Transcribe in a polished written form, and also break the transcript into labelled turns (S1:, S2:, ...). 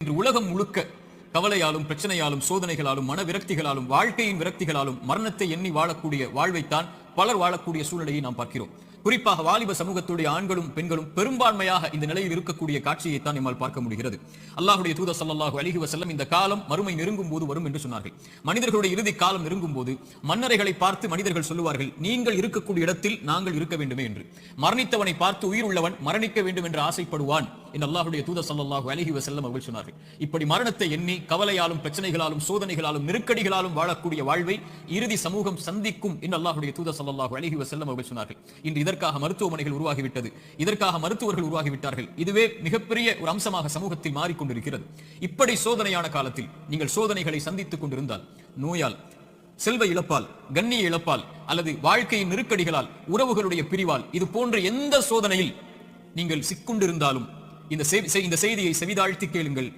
S1: இன்று உலகம் முழுக்க கவலையாலும் பிரச்சனையாலும் சோதனைகளாலும் மன விரக்திகளாலும் வாழ்க்கையின் விரக்திகளாலும் மரணத்தை எண்ணி வாழக்கூடிய வாழ்வைத்தான் பலர் வாழக்கூடிய சூழ்நிலையை நாம் பார்க்கிறோம். குறிப்பாக வாலிப சமூகத்துடைய ஆண்களும் பெண்களும் பெரும்பான்மையாக இந்த நிலையில் இருக்கக்கூடிய காட்சியை தான் நம்மால் பார்க்க முடிகிறது. அல்லாஹ்வுடைய தூதர் ஸல்லல்லாஹு அலைஹி வஸல்லம் இந்த காலம் மறுமை நெருங்கும் போது வரும் என்று சொன்னார்கள். மனிதர்களுடைய இறுதி காலம் நெருங்கும் போது மன்னரைகளை பார்த்து மனிதர்கள் சொல்லுவார்கள், நீங்கள் இருக்கக்கூடிய இடத்தில் நாங்கள் இருக்க வேண்டுமே என்று. மரணித்தவனை பார்த்து உயிர் உள்ளவன் மரணிக்க வேண்டும் என்று ஆசைப்படுவான் என்று அல்லாஹ்வுடைய தூதர் ஸல்லல்லாஹு அலைஹி வஸல்லம் அவர்கள் சொன்னார்கள். இப்படி மரணத்தை எண்ணி கவலையாலும் பிரச்சனைகளாலும் சோதனைகளாலும் நெருக்கடிகளாலும் வாழக்கூடிய வாழ்வை இறுதி சமூகம் சந்திக்கும் என்று அல்லாஹ்வுடைய தூதர் ஸல்லல்லாஹு அலைஹி வஸல்லம் அவர்கள் சொன்னார்கள். இன்று இதற்காக மருத்துவமனைகள் உருவாகிவிட்டது, இதற்காக மருத்துவர்கள் உருவாகிவிட்டார்கள். இதுவே மிகப்பெரிய ஒரு அம்சமாக சமூகத்தில் மாறிக்கொண்டிருக்கிறது. இப்படி சோதனையான காலத்தில் நீங்கள் சோதனைகளை சந்தித்துக் கொண்டிருந்தால், நோயால், செல்வ இழப்பால், கண்ணிய இழப்பால் அல்லது வாழ்க்கையின் நெருக்கடிகளால், உறவுகளுடைய பிரிவால், இது போன்ற எந்த சோதனையில் நீங்கள் சிக்கொண்டிருந்தாலும் இந்த செய்தியை செவிதாழ்த்தி கேளுங்கள்.